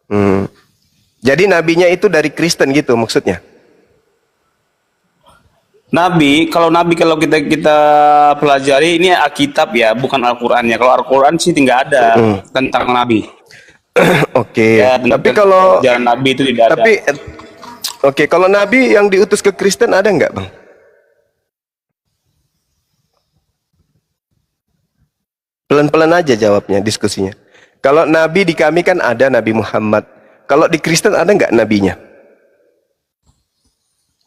Hmm. Jadi nabinya itu dari Kristen gitu maksudnya? Kalau kita kita pelajari ini Alkitab ya, bukan Al-Qur'annya. Kalau Al-Qur'an sih tidak ada Mm-mm. tentang nabi. Oke. Ya, Tapi tentang kalau ajaran nabi itu tidak ada. tapi oke, kalau nabi yang diutus ke Kristen ada nggak, Bang? Pelan-pelan aja jawabnya, diskusinya. Kalau nabi di kami kan ada Nabi Muhammad. Kalau di Kristen ada nggak nabinya?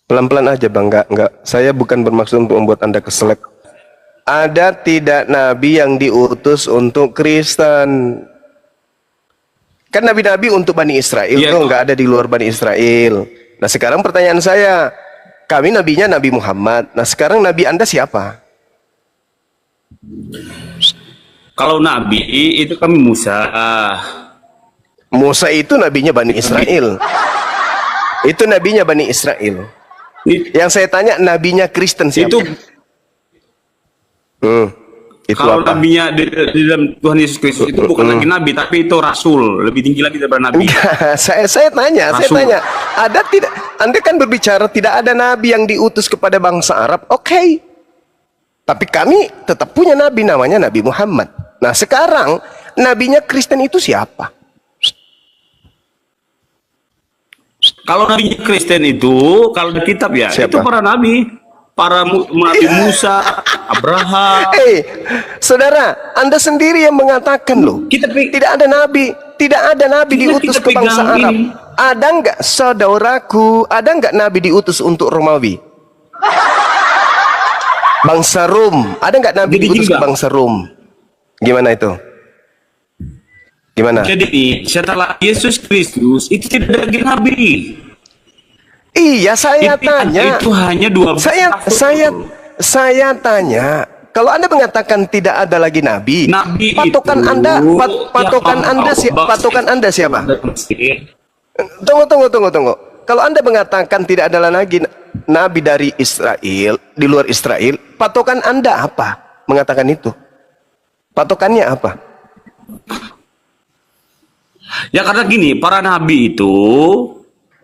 Pelan-pelan aja, Bang. Nggak. Saya bukan bermaksud untuk membuat Anda keselak. Ada tidak nabi yang diutus untuk Kristen? Kan nabi-nabi untuk Bani Israel Iya, tuh nggak ada di luar Bani Israel. Nah sekarang pertanyaan saya, kami nabinya Nabi Muhammad. Nah sekarang nabi Anda siapa? Kalau nabi itu kami Musa. Musa itu nabinya Bani Israel. Itu nabinya Bani Israel. Yang saya tanya nabinya Kristen siapa? Itu Itu kalau apa? nabinya di dalam Tuhan Yesus Kristus itu bukan lagi nabi, tapi itu rasul, lebih tinggi lagi daripada nabi. Enggak, saya tanya, Rasul. ada tidak? Anda kan berbicara tidak ada nabi yang diutus kepada bangsa Arab, oke. Tapi kami tetap punya nabi namanya Nabi Muhammad. Nah sekarang nabinya Kristen itu siapa? Kalau nabi Kristen itu, kalau di kitab ya, Siapa? itu para nabi. Nabi Musa, Abraham. Saudara, Anda sendiri yang mengatakan loh, tidak ada nabi diutus ke bangsa Arab. ini. Ada nggak saudaraku? Ada nggak nabi diutus untuk Romawi? Bangsa Rom, ada nggak nabi Jadi diutus ke juga. bangsa Rom? Gimana itu? Gimana? Jadi setelah Yesus Kristus itu tidak ada lagi nabi. Iya, saya tanya. Itu hanya dua. Saya tanya. Kalau Anda mengatakan tidak ada lagi nabi, Nabi patokan itu Anda, yang patokan Anda siapa? Tunggu. Kalau Anda mengatakan tidak ada lagi nabi dari Israel, di luar Israel, patokan Anda apa? Mengatakan itu. Patokannya apa? Ya karena gini, para nabi itu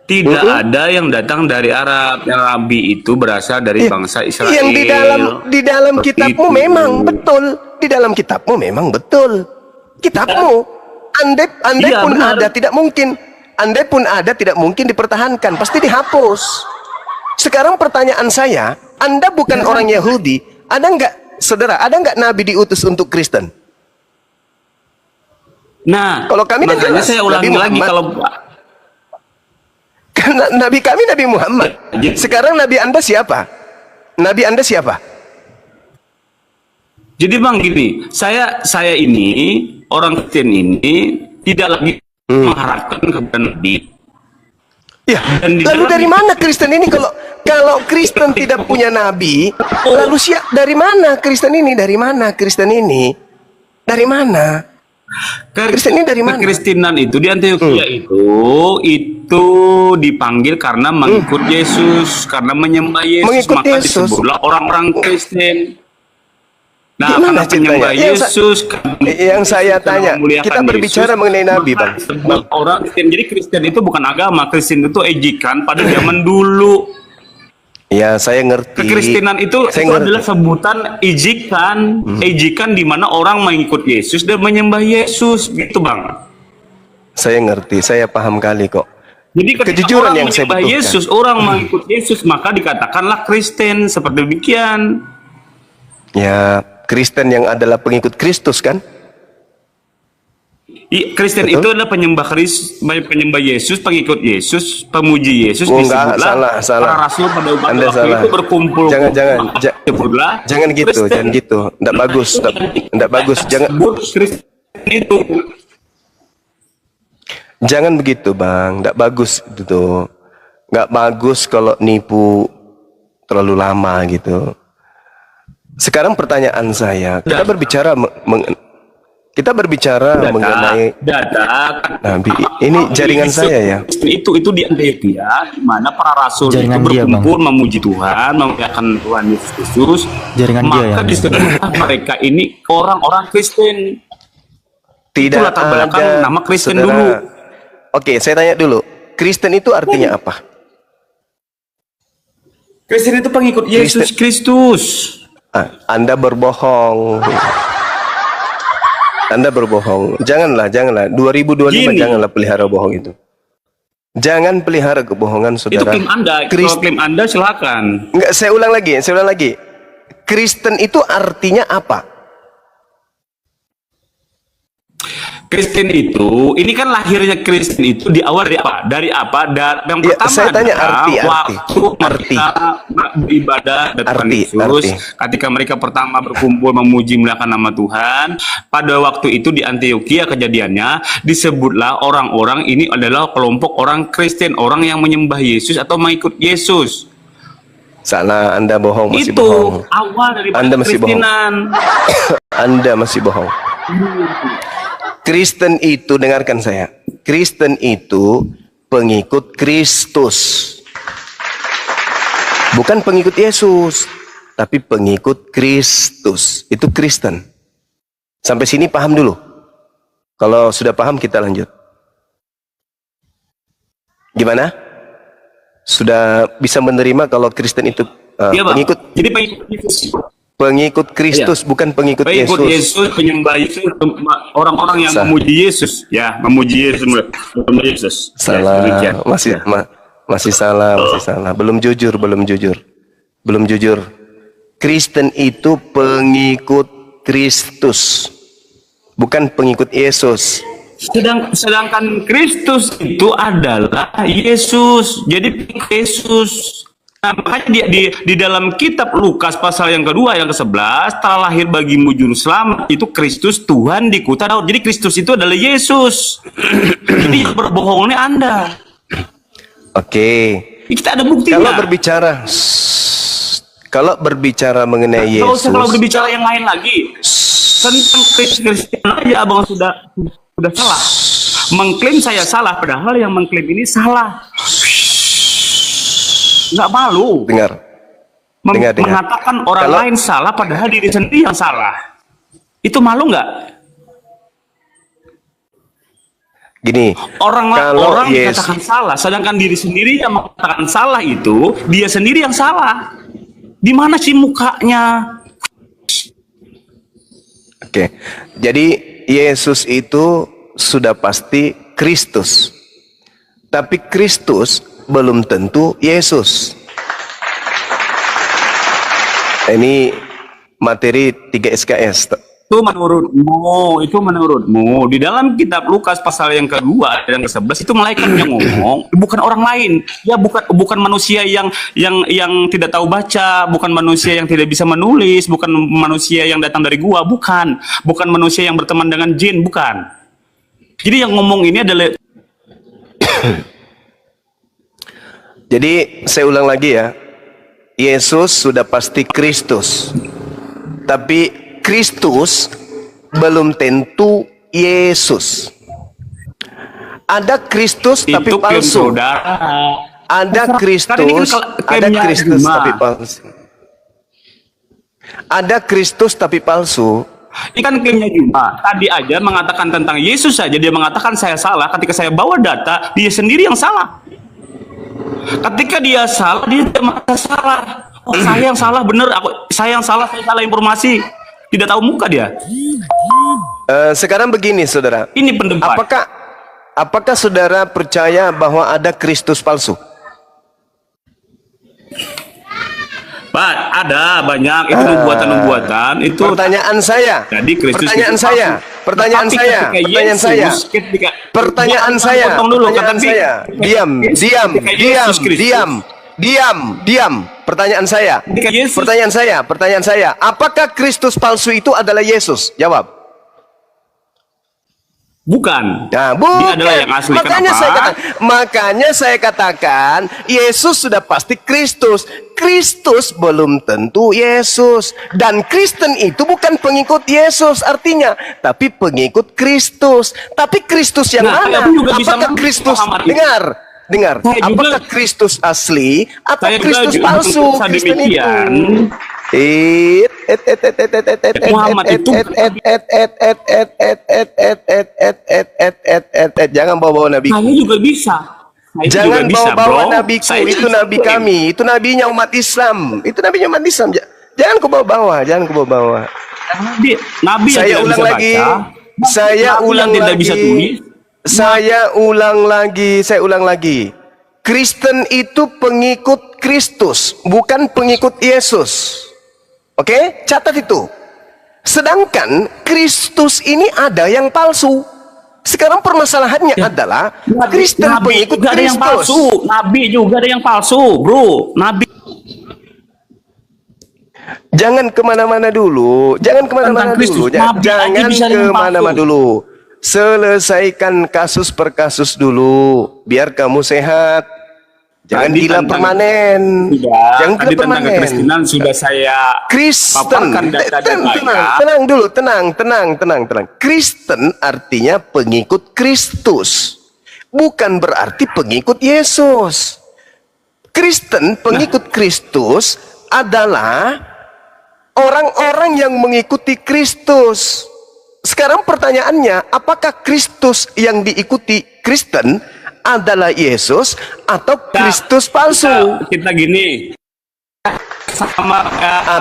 tidak ada yang datang dari Arab. Yang nabi itu berasal dari bangsa Israel. Yang di dalam kitabmu itu. memang betul. Di dalam kitabmu memang betul. Kitabmu. Andai Iya, pun benar. ada tidak mungkin. Andai pun ada tidak mungkin dipertahankan, pasti dihapus. Sekarang pertanyaan saya, Anda bukan orang Yahudi, ada nggak, saudara, ada nggak nabi diutus untuk Kristen? Nah, Kalau kami kan makanya jelas, saya ulangi Nabi lagi Muhammad. kalau Karena nabi kami Nabi Muhammad. Sekarang nabi Anda siapa? Nabi Anda siapa? jadi bang gini, saya ini orang Kristen ini tidak lagi mengharapkan kepada nabi. Ya, Dan di lalu dalam- dari mana Kristen ini kalau Kristen tidak punya nabi, lalu dari mana Kristen ini? Dari mana Kristen ini? Dari mana? Kristen ini dari mana? Kekristenan itu di Antioquia itu dipanggil karena mengikut Yesus, karena menyembah Yesus, Mengikut maka Yesus. disebutlah orang-orang Kristen. Nah, Gimana karena ceritanya? penyembah Yesus, Yang saya tanya, kita berbicara mengenai nabi, Bang. Bang. Orang Kristen. Jadi Kristen itu bukan agama, Kristen itu ejikan pada zaman dulu. Ya, saya ngerti. Kekristenan itu Saya ngerti. adalah sebutan ejikan di mana orang mengikut Yesus dan menyembah Yesus, gitu bang. Saya ngerti, saya paham kali kok. Jadi ketika Kejujuran orang yang saya menyembah butuhkan. Yesus, orang mengikut Yesus, maka dikatakanlah Kristen, seperti demikian. Ya, Kristen yang adalah pengikut Kristus kan? Kristen Betul. itu adalah penyembah Yesus, pengikut Yesus, pemuji Yesus. Oh, enggak, disebutlah salah. para rasul pada Anda waktu salah. itu berkumpul. Disebutlah Jangan gitu, Kristen. jangan gitu. Enggak bagus, enggak bagus. Kristen itu. Jangan begitu, Bang. Enggak bagus itu tuh. Enggak bagus kalau nipu terlalu lama gitu. Sekarang pertanyaan saya, kita berbicara mengenai data. nabi. Ini jaringan saya ya. Itu di Antioquia di mana para rasul Jaringan itu dia, berkumpul memuji Tuhan, memuliakan Tuhan Yesus Kristus. Jaringan dia Maka yang- disebutlah mereka ini orang-orang Kristen. Tidak Itu latar belakang ada nama Kristen saudara. dulu. Oke, saya tanya dulu. Kristen itu artinya apa? Kristen itu pengikut Yesus Kristus. Anda berbohong. Anda berbohong. Janganlah. 2025 Gini. janganlah pelihara bohong itu. Jangan pelihara kebohongan, Itu saudara. klaim Anda. Kalau klaim Anda silakan. Enggak, saya ulang lagi. Kristen itu artinya apa? Kristen itu, ini kan lahirnya Kristen itu di awal dari apa? Yang Ya, pertama saya tanya adalah arti. waktu mereka beribadah dan Tuhan Yesus. Ketika mereka pertama berkumpul memuji melakukan nama Tuhan, pada waktu itu di Antioquia kejadiannya disebutlah orang-orang ini adalah kelompok orang Kristen, orang yang menyembah Yesus atau mengikut Yesus. Salah, Anda bohong, masih Itu bohong. awal dari Anda masih bohong. Kristenan. Anda masih bohong. Kristen itu, dengarkan saya. Kristen itu pengikut Kristus. Bukan pengikut Yesus, tapi pengikut Kristus. Itu Kristen. Sampai sini paham dulu. Kalau sudah paham kita lanjut. Gimana? Sudah bisa menerima kalau Kristen itu Iya, Pak. pengikut Jadi pengikut Yesus. pengikut Kristus, bukan pengikut Pengikut Yesus. Yesus, penyembah Yesus, orang-orang yang memuji Yesus, ya, memuji Yesus, memuji Yesus. Salah, Ya, demikian. masih salah. Belum jujur. Kristen itu pengikut Kristus, bukan pengikut Yesus. Sedangkan Kristus itu adalah Yesus. Jadi Yesus. Nah, makanya di dalam kitab Lukas pasal yang kedua yang ke-11, telah lahir bagimu juru selamat itu Kristus Tuhan di kota Daud. Jadi Kristus itu adalah Yesus. Jadi yang berbohong ini Anda. Oke. Kita ada buktinya. Kalau berbicara mengenai Yesus, Kalau berbicara yang lain lagi tentang Kristen aja abang sudah salah. Mengklaim saya salah, padahal yang mengklaim ini salah. Nggak malu. dengar. Mengatakan orang lain salah, padahal diri sendiri yang salah. Itu malu nggak? Gini, Orang Yesus dikatakan salah, sedangkan diri sendiri yang mengatakan salah itu, dia sendiri yang salah. Di mana sih mukanya? Oke. Jadi Yesus itu sudah pasti Kristus. Tapi Kristus belum tentu Yesus. Ini materi 3 SKS. Itu menurutmu. Di dalam kitab Lukas pasal yang kedua dan ke-11 itu malaikat yang ngomong, bukan orang lain. Ya bukan manusia yang tidak tahu baca, bukan manusia yang tidak bisa menulis, bukan manusia yang datang dari gua, bukan manusia yang berteman dengan jin, bukan. Jadi yang ngomong ini adalah Jadi saya ulang lagi ya. Yesus sudah pasti Kristus. Tapi Kristus belum tentu Yesus. Ada Kristus tapi itu klaim palsu. saudara. Ada Kristus, tapi palsu. Ada Kristus tapi palsu. Ini kan klaimnya Juma. Tadi aja mengatakan tentang Yesus saja, dia mengatakan saya salah. Ketika saya bawa data, dia sendiri yang salah. Ketika dia salah, dia tidak merasa salah. Oh, saya yang salah, bener. Saya yang salah, saya salah informasi. Tidak tahu muka dia. Sekarang begini, saudara. Ini pendebat. Apakah saudara percaya bahwa ada Kristus palsu? Pak, ada banyak itu nubuatan-nubuatan itu. Pertanyaan saya. Jadi Kristus pertanyaan itu saya. palsu. Pertanyaan Tapi saya. ketika Pertanyaan Yesus, saya. ketika- Pertanyaan Jangan saya. potong dulu, Pertanyaan kata saya. Yesus, ketika Yesus Kristus. Diam. Pertanyaan saya. Ketika Yesus- Pertanyaan saya. Apakah Kristus palsu itu adalah Yesus? Jawab. Bukan. Nah, bukan. Dia adalah yang asli. Makanya saya katakan Yesus sudah pasti Kristus. Kristus belum tentu Yesus. Dan Kristen itu bukan pengikut Yesus artinya, tapi pengikut Kristus. Tapi Kristus yang mana? Saya juga bisa Apakah Kristus? memahami itu. Dengar. Saya juga- Apakah Kristus asli atau Saya Kristus juga palsu? bisa Kristen itu. demikian. Muhammad itu Jangan bawa-bawa nabi. saya juga bisa. Saya Jangan juga bisa, bawa-bawa bro. nabiku. Saya Itu juga nabi bisa. kami. Itu nabinya umat Islam. Itu nabinya umat Islam. Jangan kau bawa-bawa. Jangan kau bawa-bawa. Nabi yang Saya tidak ulang bisa lagi. baca, Saya nabi ulang yang tidak lagi. bisa tulis. Saya ulang lagi. Kristen itu pengikut Kristus, bukan pengikut Yesus. Oke? Catat itu. Sedangkan Kristus ini ada yang palsu. Sekarang permasalahannya adalah Kristen pengikut juga ada yang Kristus. palsu. Nabi juga ada yang palsu, bro. Nabi Jangan kemana-mana dulu. Jangan kemana-mana Tentang Kristus. dulu. Nabi aja Jangan bisa dengan kemana-mana palsu. dulu. Selesaikan kasus per kasus dulu. Biar kamu sehat. Jangan Tadi gila tentang- permanen. sudah, Jangan tadi gila tentang permanen. kekristenan sudah saya Kristen, paparkan data dan tenang dulu, tenang. Kristen artinya pengikut Kristus, bukan berarti pengikut Yesus. Kristen pengikut Kristus adalah orang-orang yang mengikuti Kristus. Sekarang pertanyaannya, apakah Kristus yang diikuti Kristen adalah Yesus atau Kristus palsu? Kita gini. Sama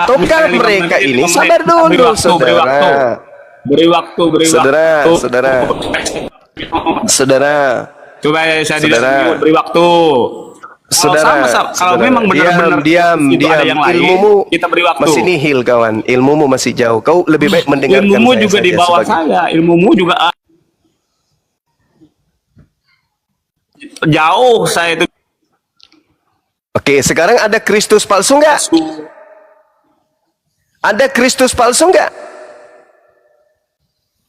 Ataukah mereka ini sabar dulu, saudara. Beri waktu. Saudara, Coba saya Saudara. beri waktu. saudara, Kalau memang benar-benar diam, itu ada yang lain, ilmumu kita beri waktu. masih nihil, kawan. Ilmumu masih jauh. Kau lebih baik mendengarkan Ilmumu saya juga saja di bawah sebagai- saya. Ilmumu juga jauh saya itu. Oke, sekarang ada Kristus palsu nggak? Ada Kristus palsu nggak?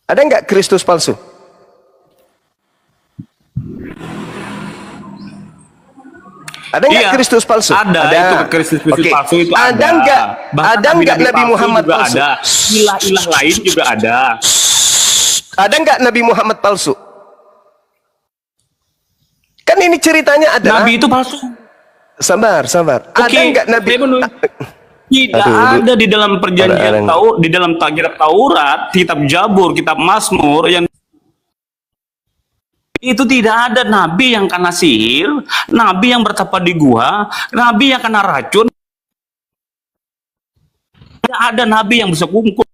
Ada nggak Kristus palsu? Ada nggak Iya, Kristus palsu? Ada. Itu Kristus Oke. palsu itu Ada ada. nggak? Bahkan Ada nggak Nabi palsu Muhammad juga palsu? ada. Ilah-ilah lain juga ada. Ada nggak Nabi Muhammad palsu? Kan ini ceritanya adalah Nabi itu palsu. sabar. Ada Oke, nggak Nabi? saya menurut- Tidak Aduh, ada di dalam perjanjian Ada- di dalam kitab Taurat, kitab Jabur, kitab Mazmur yang itu tidak ada nabi yang kena sihir, nabi yang bertapa di gua, nabi yang kena racun. Tidak ada nabi yang bisa kungkung.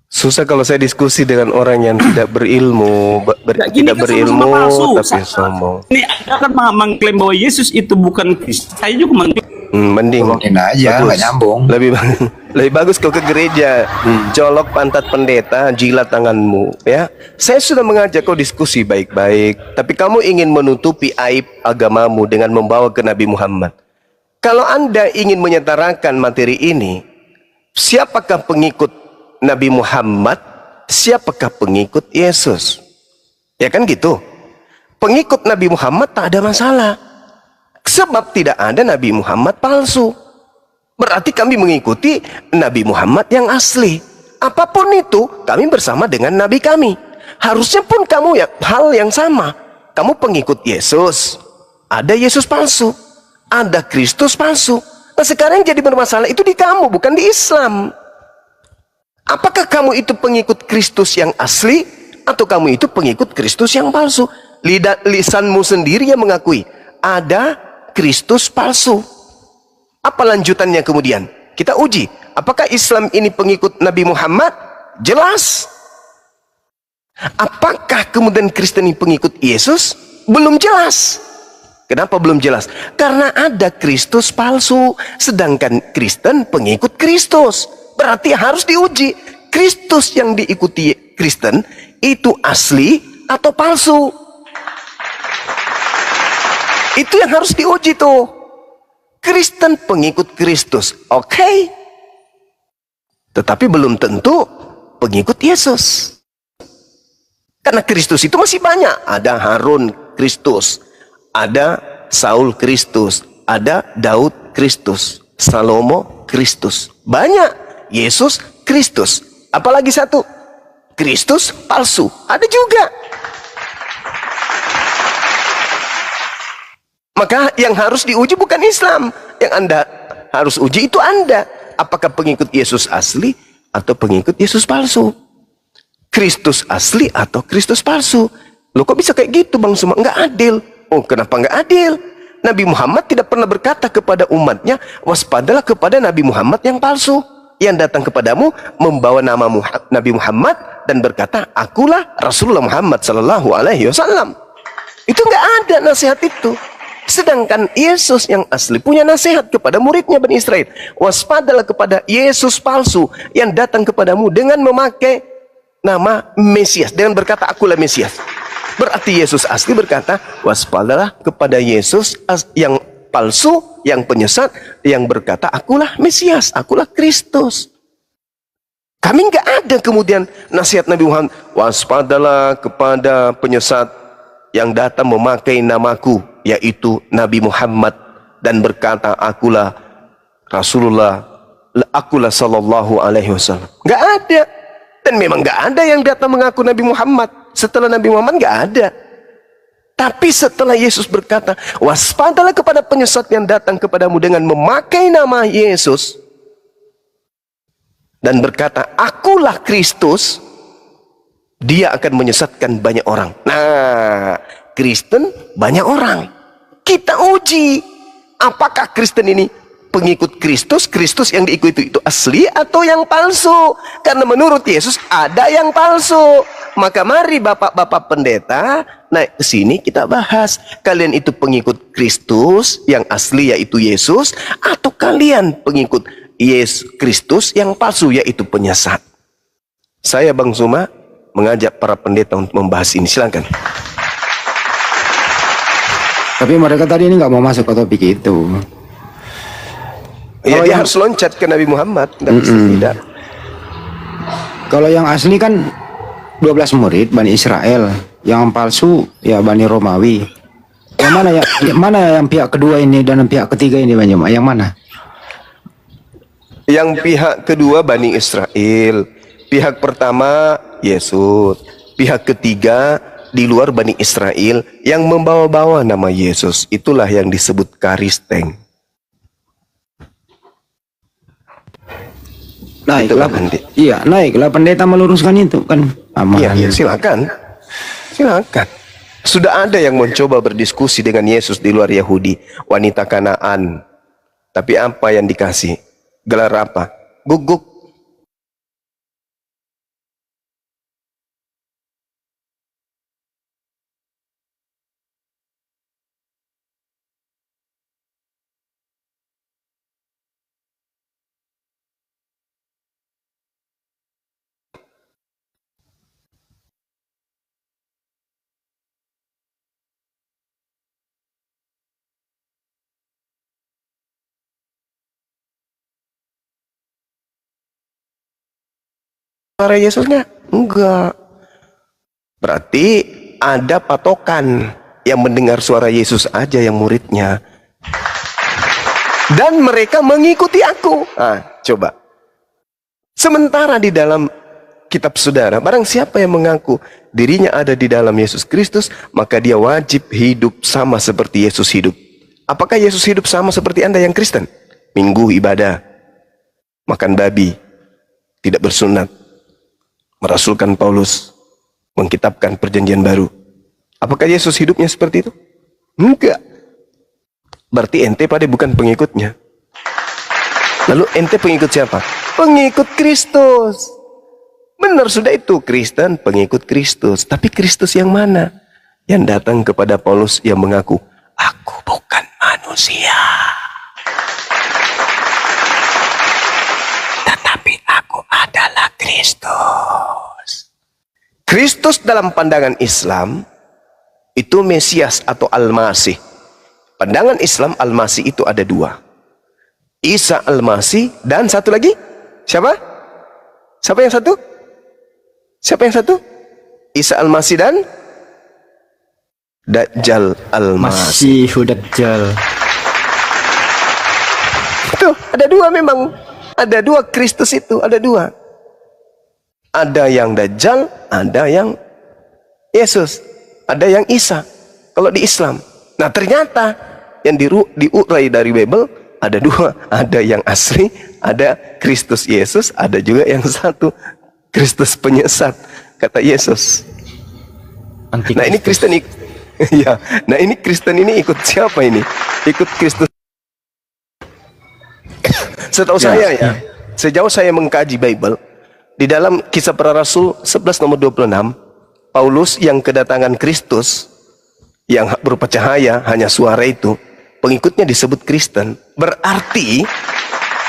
Susah kalau saya diskusi dengan orang yang tidak berilmu, Gini tidak kan berilmu sama-sama palsu. tapi sombong. Ini Anda kan mengklaim bahwa Yesus itu bukan Kristus. Saya juga mengklaim. Mending Turunin aja, nggak nyambung. Lebih bagus kau ke gereja, colok pantat pendeta, jilat tanganmu, ya. Saya sudah mengajak kau diskusi baik-baik, tapi kamu ingin menutupi aib agamamu dengan membawa ke Nabi Muhammad. Kalau Anda ingin menyetarakan materi ini, siapakah pengikut Nabi Muhammad, siapakah pengikut Yesus? Ya kan gitu. Pengikut Nabi Muhammad tak ada masalah. Sebab tidak ada Nabi Muhammad palsu. Berarti kami mengikuti Nabi Muhammad yang asli. Apapun itu, kami bersama dengan Nabi kami. Harusnya pun kamu ya hal yang sama. Kamu pengikut Yesus. Ada Yesus palsu. Ada Kristus palsu. Nah sekarang yang jadi bermasalah itu di kamu, bukan di Islam. Apakah kamu itu pengikut Kristus yang asli atau kamu itu pengikut Kristus yang palsu? Lisanmu sendiri yang mengakui ada Kristus palsu. Apa lanjutannya kemudian? Kita uji. Apakah Islam ini pengikut Nabi Muhammad? Jelas. Apakah kemudian Kristen ini pengikut Yesus? Belum jelas. Kenapa belum jelas? Karena ada Kristus palsu, sedangkan Kristen pengikut Kristus. Berarti harus diuji. Kristus yang diikuti Kristen itu asli atau palsu? Itu yang harus diuji tuh. Kristen pengikut Kristus, oke. Tetapi belum tentu pengikut Yesus. Karena Kristus itu masih banyak. Ada Harun Kristus, ada Saul Kristus, ada Daud Kristus, Salomo Kristus. Banyak. Yesus Kristus. Apalagi satu? Kristus palsu. Ada juga. Maka yang harus diuji bukan Islam. Yang Anda harus uji itu Anda. Apakah pengikut Yesus asli atau pengikut Yesus palsu? Kristus asli atau Kristus palsu? Loh kok bisa kayak gitu Bang Suma? Nggak adil. Oh kenapa nggak adil? Nabi Muhammad tidak pernah berkata kepada umatnya, waspadalah kepada Nabi Muhammad yang palsu. Yang datang kepadamu membawa nama Nabi Muhammad dan berkata, akulah Rasulullah Muhammad sallallahu alaihi wasallam. Itu nggak ada nasihat itu. Sedangkan Yesus yang asli punya nasihat kepada muridnya Bani Israel. Waspadalah kepada Yesus palsu yang datang kepadamu dengan memakai nama Mesias. Dengan berkata, akulah Mesias. Berarti Yesus asli berkata, waspadalah kepada Yesus yang palsu, yang penyesat, yang berkata, akulah Mesias, akulah Kristus. Kami nggak ada kemudian nasihat Nabi Muhammad, waspadalah kepada penyesat yang datang memakai namaku, yaitu Nabi Muhammad, dan berkata, akulah Rasulullah, akulah sallallahu alaihi wasallam. Nggak ada. Dan memang nggak ada yang datang mengaku Nabi Muhammad. Setelah Nabi Muhammad nggak ada. Tapi setelah Yesus berkata, waspadalah kepada penyesat yang datang kepadamu dengan memakai nama Yesus, dan berkata, akulah Kristus, dia akan menyesatkan banyak orang. Nah, Kristen banyak orang. Kita uji, apakah Kristen ini pengikut Kristus, Kristus yang diikuti itu asli atau yang palsu? Karena menurut Yesus ada yang palsu. Maka mari bapak-bapak pendeta naik ke sini kita bahas. Kalian itu pengikut Kristus yang asli yaitu Yesus, atau kalian pengikut Yesus Kristus yang palsu yaitu penyesat? Saya Bang Suma mengajak para pendeta untuk membahas ini. Silakan. Tapi mereka tadi ini nggak mau masuk ke topik itu. Ya, dia harus loncat ke Nabi Muhammad. Tidak. Kalau yang asli kan 12 murid Bani Israel, yang palsu ya Bani Romawi. Yang mana yang pihak kedua ini dan yang pihak ketiga ini Bang Jemaah? Yang mana? Yang pihak kedua Bani Israel, pihak pertama Yesus, pihak ketiga di luar Bani Israel yang membawa-bawa nama Yesus. Itulah yang disebut Karisteng. Naiklah, iya naiklah pendeta meluruskan itu kan. Iya, silakan, silakan. Sudah ada yang mencoba berdiskusi dengan Yesus di luar Yahudi, wanita Kanaan. Tapi apa yang dikasih? Gelar apa? Guguk. Suara Yesusnya? Enggak. Berarti ada patokan yang mendengar suara Yesus aja yang muridnya. Dan mereka mengikuti aku. Ah, coba. Sementara di dalam kitab saudara, barang siapa yang mengaku dirinya ada di dalam Yesus Kristus, maka dia wajib hidup sama seperti Yesus hidup. Apakah Yesus hidup sama seperti Anda yang Kristen? Minggu ibadah, makan babi, tidak bersunat, merasulkan Paulus, mengkitabkan perjanjian baru. Apakah Yesus hidupnya seperti itu? Enggak. Berarti ente pada bukan pengikutnya. Lalu ente pengikut siapa? Pengikut Kristus. Benar sudah itu, Kristen pengikut Kristus. Tapi Kristus yang mana? Yang datang kepada Paulus yang mengaku, aku bukan manusia, tetapi aku adalah Kristus. Kristus dalam pandangan Islam itu Mesias atau Al-Masih. Pandangan Islam Al-Masih itu ada dua. Isa Al-Masih dan satu lagi. Siapa? Siapa yang satu? Siapa yang satu? Isa Al-Masih dan Dajjal Al-Masih. Masih Dajjal. Tuh, ada dua memang. Ada dua Kristus itu, ada dua. Ada yang Dajjal, ada yang Yesus, ada yang Isa. Kalau di Islam. Nah ternyata yang diurai dari Bible ada dua, ada yang asli, ada Kristus Yesus, ada juga yang satu, Kristus penyesat, kata Yesus. Nah ini Kristen ya, nah ini Kristen ini ikut siapa ini? Ikut Kristus. Setahu saya ya, sejauh saya mengkaji Bible, di dalam Kisah Para Rasul 11 nomor 26, Paulus yang kedatangan Kristus yang berupa cahaya, hanya suara itu, pengikutnya disebut Kristen. Berarti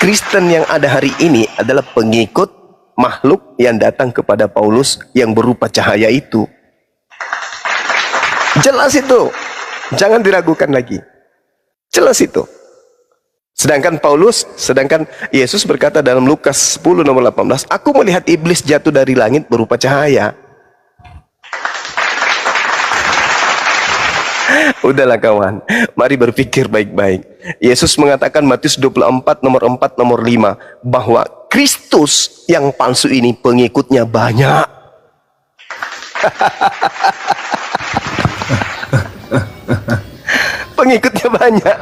Kristen yang ada hari ini adalah pengikut makhluk yang datang kepada Paulus yang berupa cahaya itu. Jelas itu, jangan diragukan lagi. Jelas itu. Sedangkan Yesus berkata dalam Lukas 10 nomor 18, aku melihat iblis jatuh dari langit berupa cahaya. Udahlah kawan, mari berpikir baik-baik. Yesus mengatakan Matius 24 nomor 4 nomor 5 bahwa Kristus yang palsu ini pengikutnya banyak. Pengikutnya banyak.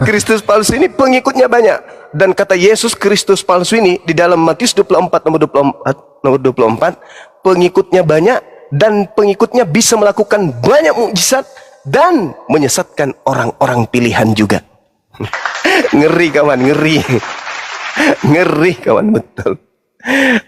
Kristus palsu ini pengikutnya banyak. Dan kata Yesus Kristus palsu ini di dalam Matius 24 nomor 24, pengikutnya banyak dan pengikutnya bisa melakukan banyak mukjizat dan menyesatkan orang-orang pilihan juga. Ngeri kawan, ngeri. Ngeri kawan, betul.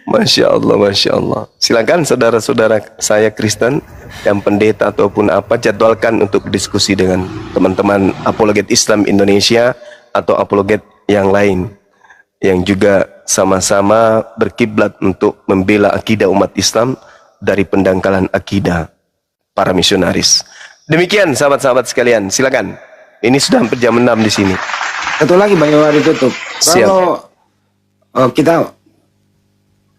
Masya Allah, Masya Allah. Silakan saudara-saudara saya Kristen yang pendeta ataupun apa, jadwalkan untuk diskusi dengan teman-teman apologet Islam Indonesia atau apologet yang lain yang juga sama-sama berkiblat untuk membela akidah umat Islam dari pendangkalan akidah para misionaris. Demikian sahabat-sahabat sekalian, silakan. Ini sudah hampir jam 6 di sini. Satu lagi Bang Yowa ditutup. Kalau kita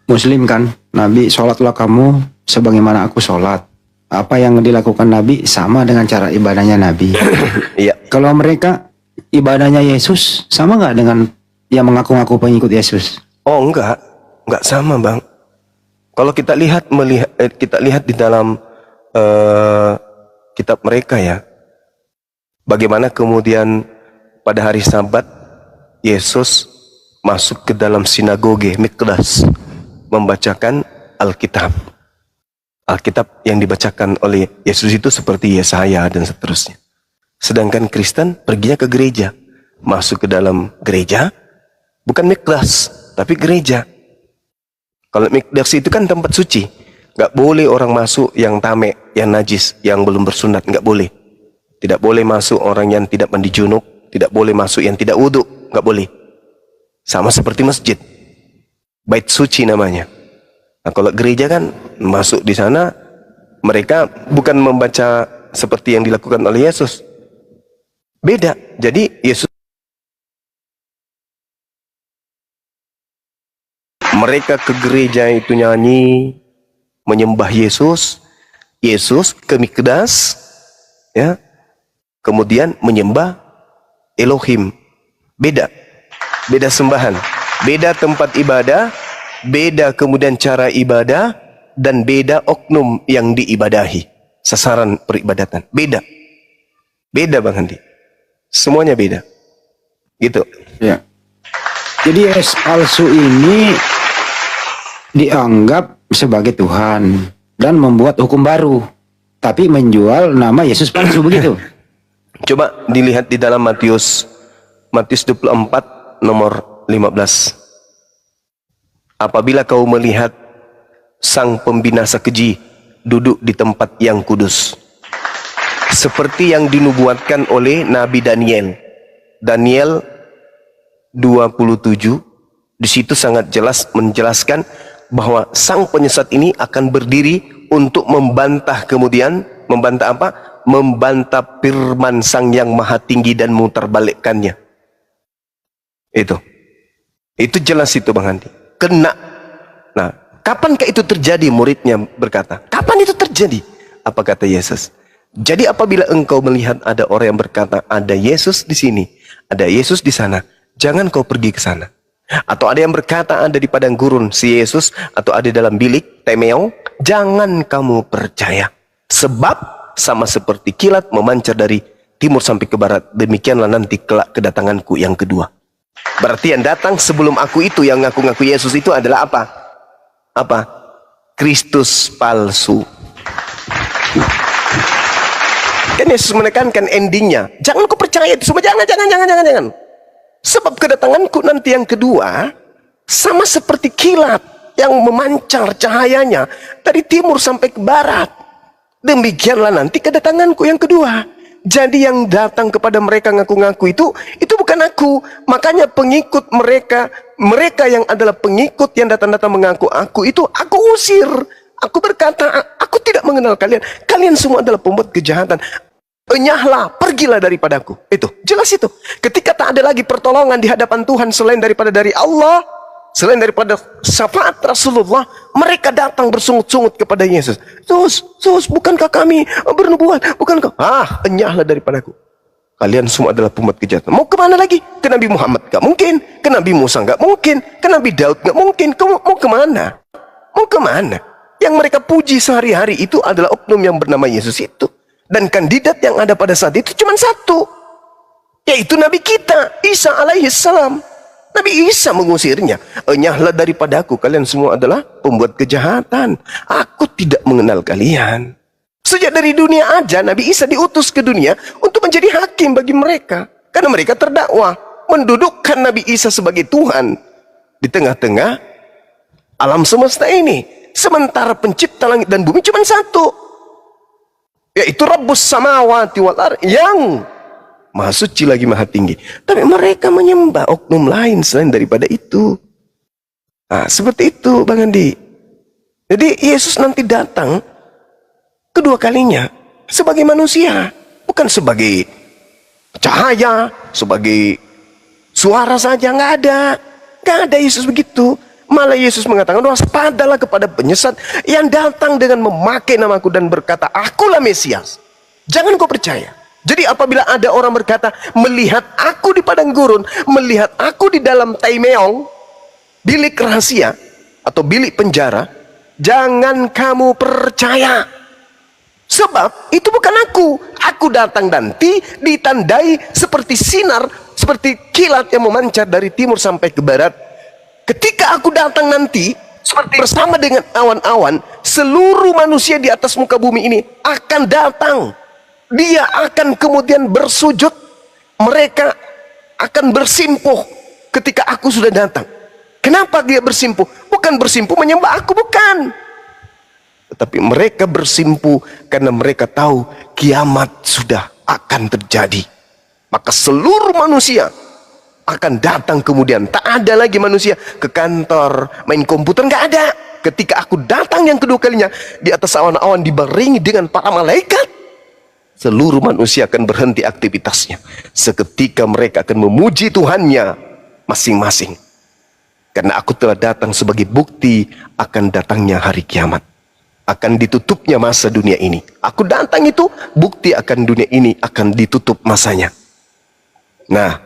Muslim kan, Nabi sholatlah kamu sebagaimana aku sholat. Apa yang dilakukan Nabi sama dengan cara ibadahnya Nabi. Iya. Kalau mereka ibadahnya Yesus sama nggak dengan yang mengaku-ngaku pengikut Yesus? Oh enggak sama bang. Kalau kita lihat di dalam kitab mereka ya, bagaimana kemudian pada hari Sabat Yesus masuk ke dalam sinagoge Mikdas membacakan Alkitab. Alkitab yang dibacakan oleh Yesus itu seperti Yesaya dan seterusnya. Sedangkan Kristen perginya ke gereja, masuk ke dalam gereja, bukan Mikdas, tapi gereja. Kalau Mikdas itu kan tempat suci, nggak boleh orang masuk yang tamek, yang najis, yang belum bersunat, nggak boleh. Tidak boleh masuk orang yang tidak mandi junub, tidak boleh masuk yang tidak wudhu, nggak boleh. Sama seperti masjid, bait suci namanya. Nah kalau gereja kan masuk di sana, mereka bukan membaca seperti yang dilakukan oleh Yesus. Beda. Jadi Yesus, mereka ke gereja itu nyanyi, menyembah Yesus. Yesus ke Mikdas, ya, kemudian menyembah Elohim. Beda sembahan, beda tempat ibadah, beda kemudian cara ibadah, dan beda oknum yang diibadahi, sasaran peribadatan. Beda Bang Handi. Semuanya beda. Gitu. Ya. Jadi Yesus palsu ini dianggap sebagai Tuhan dan membuat hukum baru, tapi menjual nama Yesus palsu begitu. Coba dilihat di dalam Matius 24 nomor 15. Apabila kau melihat sang pembinasa keji duduk di tempat yang kudus, seperti yang dinubuatkan oleh Nabi Daniel. Daniel 27, di situ sangat jelas menjelaskan bahwa sang penyesat ini akan berdiri untuk membantah apa? Membantah firman sang yang maha tinggi dan memutarbalikkannya. Itu jelas itu Bang Andi. Kena. Nah, kapankah itu terjadi? Muridnya berkata, kapan itu terjadi? Apa kata Yesus? Jadi apabila engkau melihat ada orang yang berkata, ada Yesus di sini, ada Yesus di sana, jangan kau pergi ke sana. Atau ada yang berkata ada di padang gurun si Yesus, atau ada dalam bilik Temeong, jangan kamu percaya. Sebab sama seperti kilat memancar dari timur sampai ke barat, demikianlah nanti kelak kedatanganku yang kedua. Berarti yang datang sebelum aku itu, yang ngaku-ngaku Yesus itu adalah apa? Apa? Kristus palsu. Kan Yesus menekankan endingnya, jangan kau percaya itu semua, jangan. Sebab kedatanganku nanti yang kedua sama seperti kilat yang memancar cahayanya dari timur sampai ke barat. Demikianlah nanti kedatanganku yang kedua. Jadi yang datang kepada mereka ngaku-ngaku itu bukan aku. Makanya pengikut mereka yang adalah pengikut yang datang-datang mengaku aku itu aku usir. Aku berkata, aku tidak mengenal kalian. Kalian semua adalah pembuat kejahatan. Enyahlah, pergilah daripadaku. Itu, jelas itu. Ketika tak ada lagi pertolongan di hadapan Tuhan selain daripada dari Allah, selain daripada syafaat Rasulullah, mereka datang bersungut-sungut kepada Yesus. Sus, bukankah kami bernubuat? Bukankah? Enyahlah daripadaku. Kalian semua adalah pembuat kejahatan. Mau kemana lagi? Ke Nabi Muhammad? Gak mungkin. Ke Nabi Musa? Gak mungkin. Ke Nabi Daud? Gak mungkin. Mau kemana? Mau kemana? Yang mereka puji sehari-hari itu adalah oknum yang bernama Yesus itu. Dan kandidat yang ada pada saat itu cuma satu, yaitu Nabi kita, Isa alaihi salam. Nabi Isa mengusirnya. Enyahlah daripadaku, kalian semua adalah pembuat kejahatan. Aku tidak mengenal kalian. Sejak dari dunia aja, Nabi Isa diutus ke dunia untuk menjadi hakim bagi mereka. Karena mereka terdakwa mendudukkan Nabi Isa sebagai Tuhan di tengah-tengah alam semesta ini. Sementara pencipta langit dan bumi cuma satu, yaitu Rabbus samawati wal ardh, yang maha suci lagi maha tinggi. Tapi mereka menyembah oknum lain selain daripada itu. Seperti itu Bang Andi. Jadi Yesus nanti datang kedua kalinya sebagai manusia, bukan sebagai cahaya, sebagai suara saja. Nggak ada Yesus begitu. Malah Yesus mengatakan, waspadalah kepada penyesat yang datang dengan memakai namaku dan berkata, akulah Mesias. Jangan kau percaya. Jadi apabila ada orang berkata, melihat aku di padang gurun, melihat aku di dalam taimeong, bilik rahasia atau bilik penjara, jangan kamu percaya. Sebab itu bukan aku. Aku datang nanti ditandai seperti sinar, seperti kilat yang memancar dari timur sampai ke barat. Ketika aku datang nanti bersama dengan awan-awan, seluruh manusia di atas muka bumi ini akan datang. Dia akan kemudian bersujud. Mereka akan bersimpuh ketika aku sudah datang. Kenapa dia bersimpuh? Bukan bersimpuh menyembah aku, bukan. Tetapi mereka bersimpuh karena mereka tahu kiamat sudah akan terjadi. Maka seluruh manusia akan datang kemudian. Tak ada lagi manusia ke kantor main komputer, nggak ada. Ketika aku datang yang kedua kalinya di atas awan-awan dibarengi dengan para malaikat, seluruh manusia akan berhenti aktivitasnya. Seketika mereka akan memuji Tuhannya masing-masing. Karena aku telah datang sebagai bukti akan datangnya hari kiamat, akan ditutupnya masa dunia ini. Aku datang itu bukti akan dunia ini akan ditutup masanya. Nah,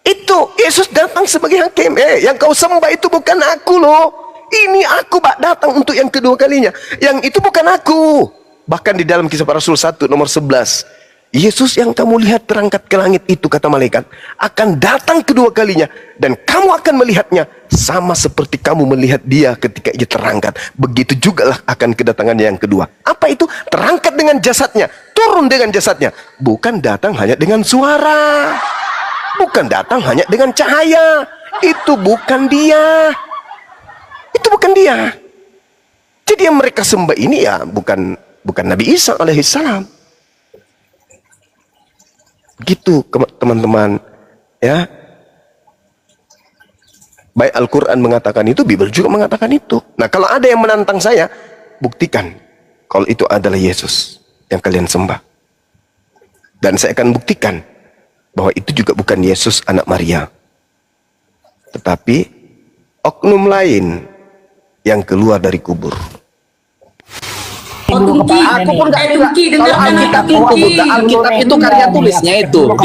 itu Yesus datang sebagai hakim. Yang kau sembah itu bukan aku loh. Ini aku datang untuk yang kedua kalinya. Yang itu bukan aku. Bahkan di dalam Kisah Para Rasul 1 nomor 11, Yesus yang kamu lihat terangkat ke langit itu, kata malaikat, akan datang kedua kalinya. Dan kamu akan melihatnya sama seperti kamu melihat dia ketika ia terangkat. Begitu jugalah akan kedatangannya yang kedua. Apa itu? Terangkat dengan jasadnya, turun dengan jasadnya. Bukan datang hanya dengan suara, bukan datang hanya dengan cahaya. Itu bukan dia. Itu bukan dia. Jadi yang mereka sembah ini ya bukan Nabi Isa alaihissalam. Gitu teman-teman, ya. Baik Al-Quran mengatakan itu, Bible juga mengatakan itu. Nah, kalau ada yang menantang saya, buktikan kalau itu adalah Yesus yang kalian sembah. Dan saya akan buktikan bahwa itu juga bukan Yesus anak Maria, tetapi oknum lain yang keluar dari kubur. Aku pun nggak Dengki, kalau dengarkan Alkitab aku, Dengki. Alkitab itu karya tulisnya itu.